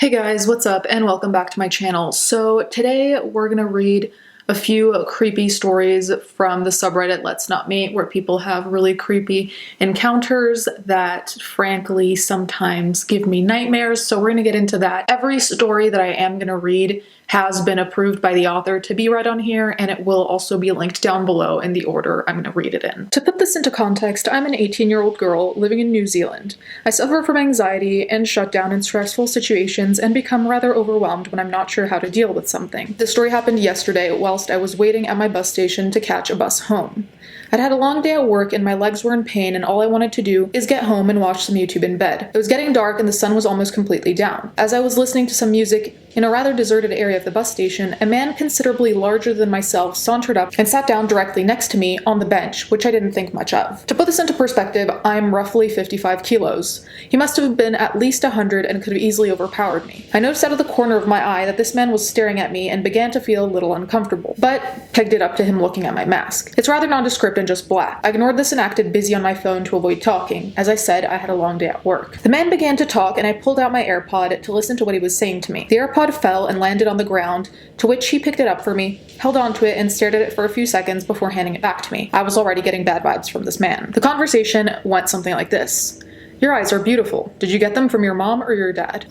Hey guys, what's up and welcome back to my channel. So today we're gonna read a few creepy stories from the subreddit Let's Not Meet, where people have really creepy encounters that frankly sometimes give me nightmares. So we're gonna get into that. Every story that I am gonna read has been approved by the author to be read on here, and it will also be linked down below in the order I'm going to read it in. To put this into context, I'm an 18-year-old girl living in New Zealand. I suffer from anxiety and shut down in stressful situations and become rather overwhelmed when I'm not sure how to deal with something. This story happened yesterday whilst I was waiting at my bus station to catch a bus home. I'd had a long day at work and my legs were in pain, and all I wanted to do is get home and watch some YouTube in bed. It was getting dark and the sun was almost completely down. As I was listening to some music in a rather deserted area of the bus station, a man considerably larger than myself sauntered up and sat down directly next to me on the bench, which I didn't think much of. To put this into perspective, I'm roughly 55 kilos. He must have been at least 100 and could have easily overpowered me. I noticed out of the corner of my eye that this man was staring at me and began to feel a little uncomfortable, but pegged it up to him looking at my mask. It's rather nondescript and just black. I ignored this and acted busy on my phone to avoid talking. As I said, I had a long day at work. The man began to talk and I pulled out my AirPod to listen to what he was saying to me. The AirPod fell and landed on the ground, to which he picked it up for me, held onto it, and stared at it for a few seconds before handing it back to me. I was already getting bad vibes from this man. The conversation went something like this. "Your eyes are beautiful. Did you get them from your mom or your dad?"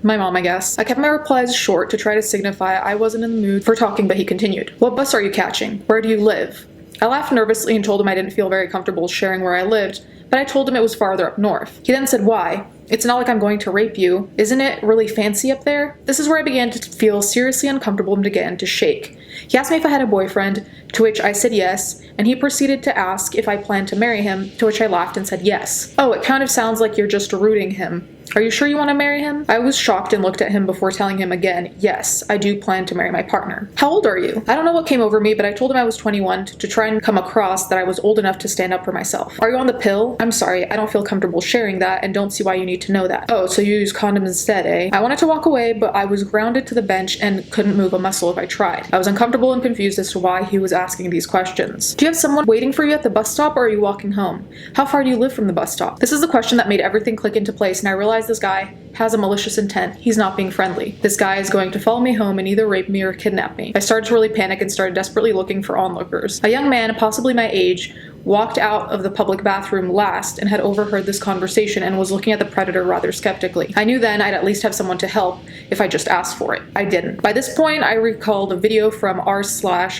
My mom, I guess. I kept my replies short to try to signify I wasn't in the mood for talking, but he continued. "What bus are you catching? Where do you live?" I laughed nervously and told him I didn't feel very comfortable sharing where I lived, but I told him it was farther up north. He then said, "Why? It's not like I'm going to rape you. Isn't it really fancy up there?" This is where I began to feel seriously uncomfortable and began to shake. He asked me if I had a boyfriend, to which I said yes, and he proceeded to ask if I planned to marry him, to which I laughed and said yes. "Oh, it kind of sounds like you're just rooting him. Are you sure you want to marry him?" I was shocked and looked at him before telling him again, yes, I do plan to marry my partner. "How old are you?" I don't know what came over me, but I told him I was 21 to try and come across that I was old enough to stand up for myself. "Are you on the pill?" "I'm sorry, I don't feel comfortable sharing that and don't see why you need to know that." "Oh, so you use condoms instead, eh?" I wanted to walk away, but I was grounded to the bench and couldn't move a muscle if I tried. I was uncomfortable and confused as to why he was asking these questions. "Do you have someone waiting for you at the bus stop or are you walking home? How far do you live from the bus stop?" This is the question that made everything click into place, and I realized this guy has a malicious intent. He's not being friendly. This guy is going to follow me home and either rape me or kidnap me. I started to really panic and started desperately looking for onlookers. A young man, possibly my age, walked out of the public bathroom last and had overheard this conversation and was looking at the predator rather skeptically. I knew then I'd at least have someone to help if I just asked for it. I didn't. By this point, I recalled a video from r/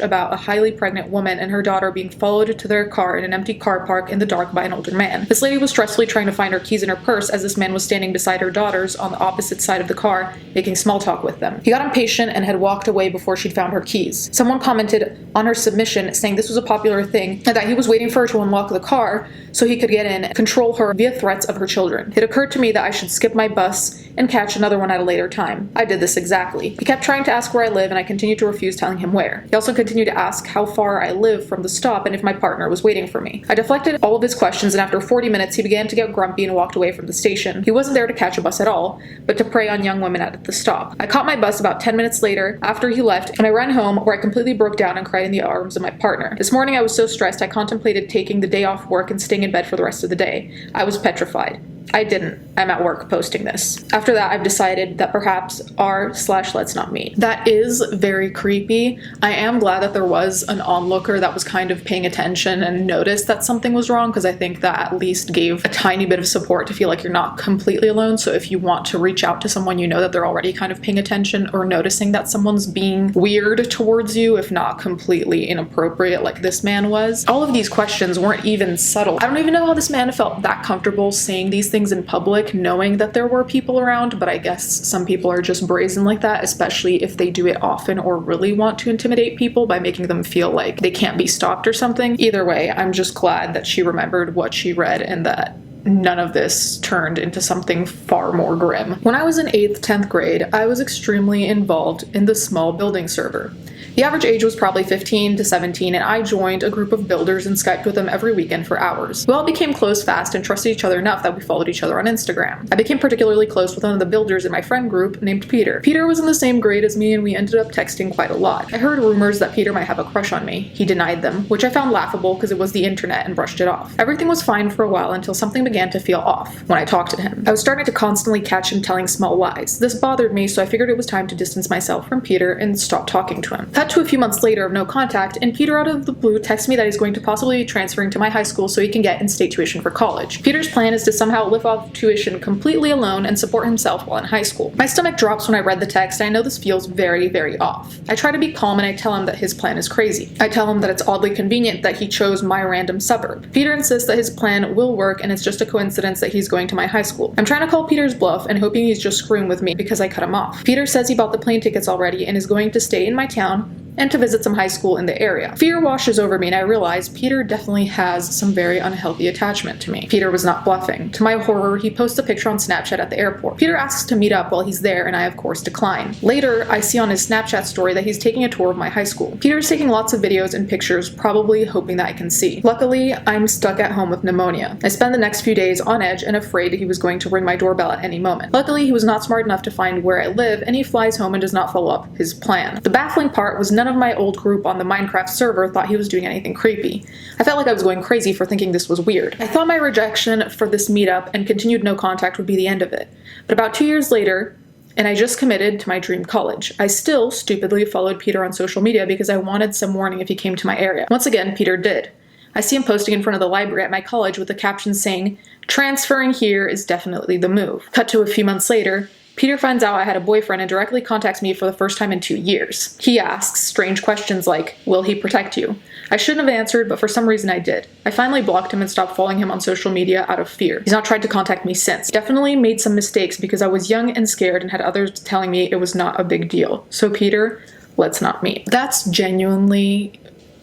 about a highly pregnant woman and her daughter being followed to their car in an empty car park in the dark by an older man. This lady was stressfully trying to find her keys in her purse as this man was standing beside her daughters on the opposite side of the car, making small talk with them. He got impatient and had walked away before she'd found her keys. Someone commented on her submission saying this was a popular thing and that he was waiting for her to unlock the car so he could get in and control her via threats of her children. It occurred to me that I should skip my bus and catch another one at a later time. I did this exactly. He kept trying to ask where I live and I continued to refuse telling him where. He also continued to ask how far I live from the stop and if my partner was waiting for me. I deflected all of his questions, and after 40 minutes he began to get grumpy and walked away from the station. He wasn't there to catch a bus at all, but to prey on young women at the stop. I caught my bus about 10 minutes later after he left, and I ran home where I completely broke down and cried in the arms of my partner. This morning I was so stressed I contemplated taking the day off work and staying in bed for the rest of the day. I was petrified. I didn't. I'm at work posting this. After that, I've decided that perhaps r/Let's Not Meet. That is very creepy. I am glad that there was an onlooker that was kind of paying attention and noticed that something was wrong, because I think that at least gave a tiny bit of support to feel like you're not completely alone. So if you want to reach out to someone you know that they're already kind of paying attention or noticing that someone's being weird towards you, if not completely inappropriate like this man was. All of these questions weren't even subtle. I don't even know how this man felt that comfortable saying these things in public, knowing that there were people around, but I guess some people are just brazen like that, especially if they do it often or really want to intimidate people by making them feel like they can't be stopped or something. Either way, I'm just glad that she remembered what she read and that none of this turned into something far more grim. When I was in 8th, 10th grade, I was extremely involved in the small building server. The average age was probably 15 to 17, and I joined a group of builders and Skyped with them every weekend for hours. We all became close fast and trusted each other enough that we followed each other on Instagram. I became particularly close with one of the builders in my friend group named Peter. Peter was in the same grade as me, and we ended up texting quite a lot. I heard rumors that Peter might have a crush on me. He denied them, which I found laughable because it was the internet, and brushed it off. Everything was fine for a while until something began to feel off when I talked to him. I was starting to constantly catch him telling small lies. This bothered me, so I figured it was time to distance myself from Peter and stop talking to him. Cut to a few months later of no contact, and Peter out of the blue texts me that he's going to possibly be transferring to my high school so he can get in-state tuition for college. Peter's plan is to somehow live off tuition completely alone and support himself while in high school. My stomach drops when I read the text, and I know this feels very, very off. I try to be calm and I tell him that his plan is crazy. I tell him that it's oddly convenient that he chose my random suburb. Peter insists that his plan will work and it's just a coincidence that he's going to my high school. I'm trying to call Peter's bluff and hoping he's just screwing with me because I cut him off. Peter says he bought the plane tickets already and is going to stay in my town and to visit some high school in the area. Fear washes over me and I realize Peter definitely has some very unhealthy attachment to me. Peter was not bluffing. To my horror, he posts a picture on Snapchat at the airport. Peter asks to meet up while he's there and I of course decline. Later, I see on his Snapchat story that he's taking a tour of my high school. Peter is taking lots of videos and pictures, probably hoping that I can see. Luckily, I'm stuck at home with pneumonia. I spend the next few days on edge and afraid he was going to ring my doorbell at any moment. Luckily, he was not smart enough to find where I live and he flies home and does not follow up his plan. The baffling part was none of my old group on the Minecraft server thought he was doing anything creepy. I felt like I was going crazy for thinking this was weird. I thought my rejection for this meetup and continued no contact would be the end of it. But about 2 years later, and I just committed to my dream college, I still stupidly followed Peter on social media because I wanted some warning if he came to my area. Once again, Peter did. I see him posting in front of the library at my college with the caption saying, "Transferring here is definitely the move." Cut to a few months later, Peter finds out I had a boyfriend and directly contacts me for the first time in 2 years. He asks strange questions like, "Will he protect you?" I shouldn't have answered, but for some reason I did. I finally blocked him and stopped following him on social media out of fear. He's not tried to contact me since. Definitely made some mistakes because I was young and scared and had others telling me it was not a big deal. So Peter, let's not meet. That's genuinely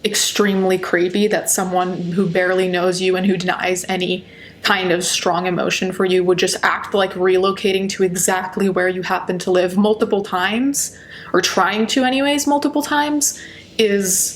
extremely creepy that someone who barely knows you and who denies any kind of strong emotion for you would just act like relocating to exactly where you happen to live multiple times, or trying to anyways multiple times, is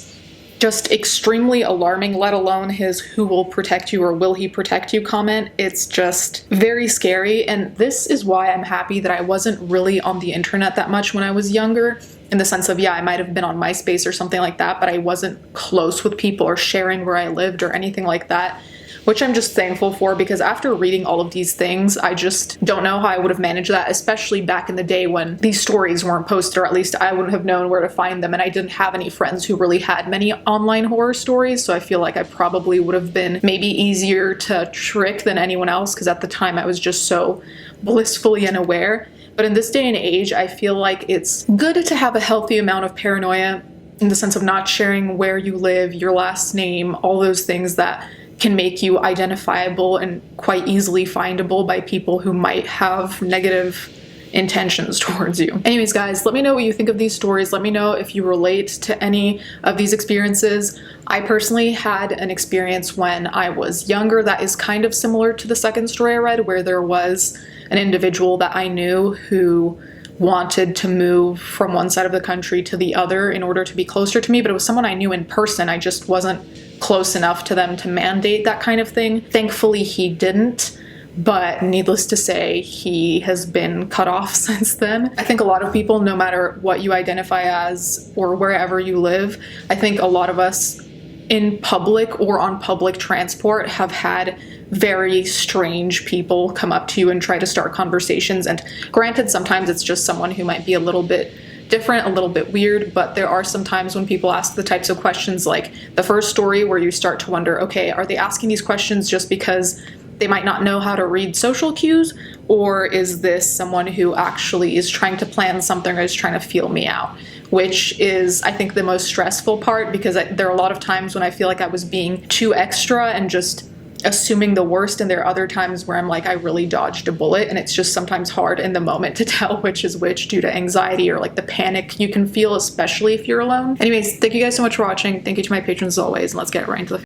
just extremely alarming, let alone his "who will protect you" or "will he protect you" comment. It's just very scary, and this is why I'm happy that I wasn't really on the internet that much when I was younger, in the sense of, yeah, I might have been on MySpace or something like that, but I wasn't close with people or sharing where I lived or anything like that. Which I'm just thankful for, because after reading all of these things, I just don't know how I would have managed that, especially back in the day when these stories weren't posted, or at least I wouldn't have known where to find them, and I didn't have any friends who really had many online horror stories, so I feel like I probably would have been maybe easier to trick than anyone else, because at the time I was just so blissfully unaware. But in this day and age, I feel like it's good to have a healthy amount of paranoia, in the sense of not sharing where you live, your last name, all those things that can make you identifiable and quite easily findable by people who might have negative intentions towards you. Anyways, guys, let me know what you think of these stories. Let me know if you relate to any of these experiences. I personally had an experience when I was younger that is kind of similar to the second story I read, where there was an individual that I knew who wanted to move from one side of the country to the other in order to be closer to me, but it was someone I knew in person. I just wasn't close enough to them to mandate that kind of thing. Thankfully, he didn't, but needless to say, he has been cut off since then. I think a lot of people, no matter what you identify as or wherever you live, I think a lot of us in public or on public transport have had very strange people come up to you and try to start conversations. And granted, sometimes it's just someone who might be a little bit different, a little bit weird, but there are some times when people ask the types of questions like the first story, where you start to wonder, okay, are they asking these questions just because they might not know how to read social cues, or is this someone who actually is trying to plan something or is trying to feel me out? Which is, I think, the most stressful part, because there are a lot of times when I feel like I was being too extra and just assuming the worst, and there are other times where I'm like, I really dodged a bullet, and it's just sometimes hard in the moment to tell which is which due to anxiety or like the panic you can feel, especially if you're alone. Anyways, thank you guys so much for watching. Thank you to my patrons as always, and let's get right into the